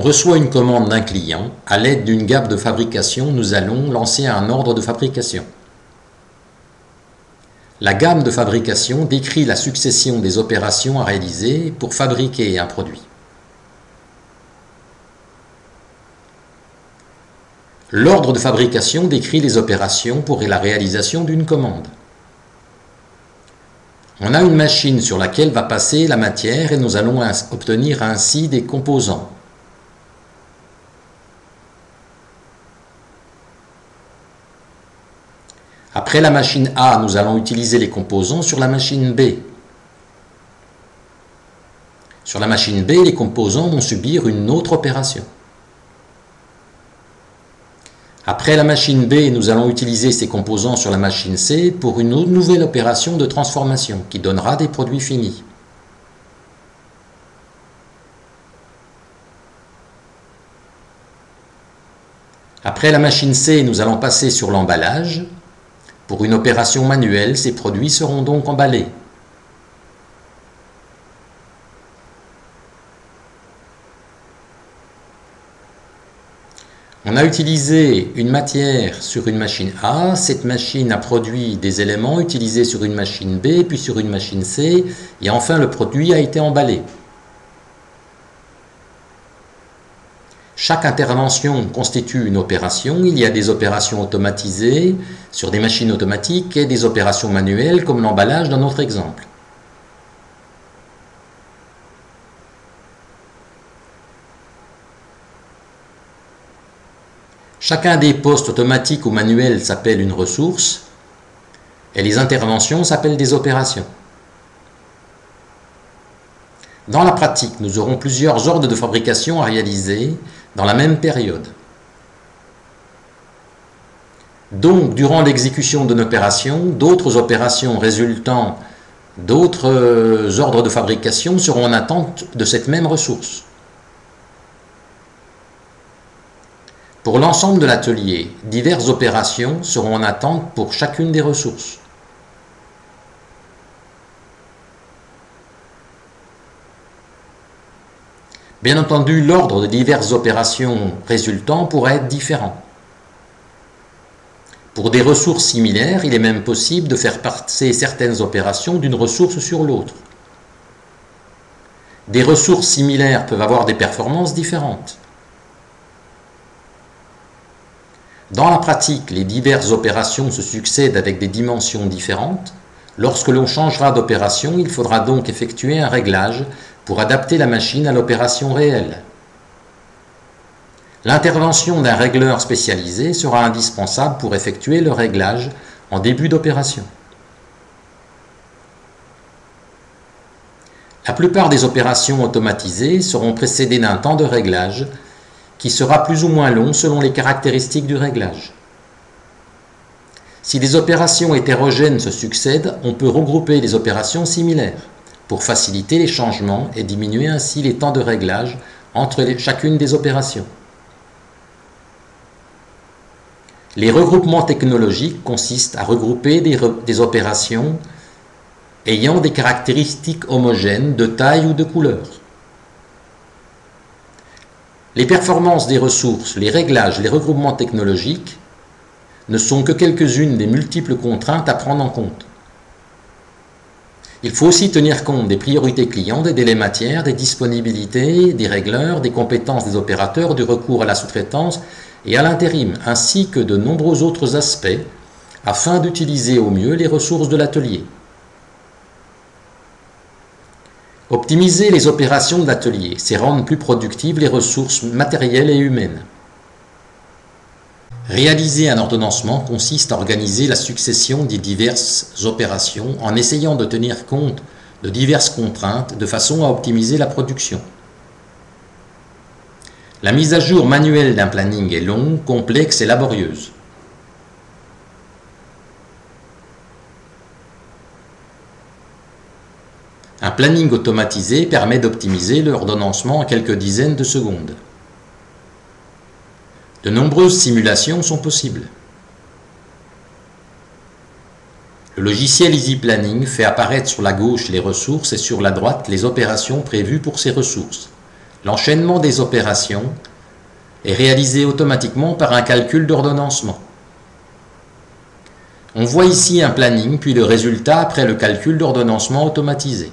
reçoit une commande d'un client. À l'aide d'une gamme de fabrication, nous allons lancer un ordre de fabrication. La gamme de fabrication décrit la succession des opérations à réaliser pour fabriquer un produit. L'ordre de fabrication décrit les opérations pour la réalisation d'une commande. On a une machine sur laquelle va passer la matière et nous allons obtenir ainsi des composants. Après la machine A, nous allons utiliser les composants sur la machine B. Sur la machine B, les composants vont subir une autre opération. Après la machine B, nous allons utiliser ces composants sur la machine C pour une nouvelle opération de transformation qui donnera des produits finis. Après la machine C, nous allons passer sur l'emballage. Pour une opération manuelle, ces produits seront donc emballés. On a utilisé une matière sur une machine A, cette machine a produit des éléments utilisés sur une machine B, puis sur une machine C, et enfin le produit a été emballé. Chaque intervention constitue une opération. Il y a des opérations automatisées sur des machines automatiques et des opérations manuelles comme l'emballage dans notre exemple. Chacun des postes automatiques ou manuels s'appelle une ressource et les interventions s'appellent des opérations. Dans la pratique, nous aurons plusieurs ordres de fabrication à réaliser dans la même période. Donc, durant l'exécution d'une opération, d'autres opérations résultant d'autres ordres de fabrication seront en attente de cette même ressource. Pour l'ensemble de l'atelier, diverses opérations seront en attente pour chacune des ressources. Bien entendu, l'ordre de diverses opérations résultant pourrait être différent. Pour des ressources similaires, il est même possible de faire passer certaines opérations d'une ressource sur l'autre. Des ressources similaires peuvent avoir des performances différentes. Dans la pratique, les diverses opérations se succèdent avec des dimensions différentes. Lorsque l'on changera d'opération, il faudra donc effectuer un réglage pour adapter la machine à l'opération réelle. L'intervention d'un régleur spécialisé sera indispensable pour effectuer le réglage en début d'opération. La plupart des opérations automatisées seront précédées d'un temps de réglage qui sera plus ou moins long selon les caractéristiques du réglage. Si des opérations hétérogènes se succèdent, on peut regrouper les opérations similaires pour faciliter les changements et diminuer ainsi les temps de réglage entre chacune des opérations. Les regroupements technologiques consistent à regrouper des opérations ayant des caractéristiques homogènes de taille ou de couleur. Les performances des ressources, les réglages, les regroupements technologiques ne sont que quelques-unes des multiples contraintes à prendre en compte. Il faut aussi tenir compte des priorités clients, des délais matières, des disponibilités, des régleurs, des compétences des opérateurs, du recours à la sous-traitance et à l'intérim, ainsi que de nombreux autres aspects afin d'utiliser au mieux les ressources de l'atelier. Optimiser les opérations de l'atelier, c'est rendre plus productives les ressources matérielles et humaines. Réaliser un ordonnancement consiste à organiser la succession des diverses opérations en essayant de tenir compte de diverses contraintes de façon à optimiser la production. La mise à jour manuelle d'un planning est longue, complexe et laborieuse. Un planning automatisé permet d'optimiser l'ordonnancement en quelques dizaines de secondes. De nombreuses simulations sont possibles. Le logiciel Easy Planning fait apparaître sur la gauche les ressources et sur la droite les opérations prévues pour ces ressources. L'enchaînement des opérations est réalisé automatiquement par un calcul d'ordonnancement. On voit ici un planning puis le résultat après le calcul d'ordonnancement automatisé.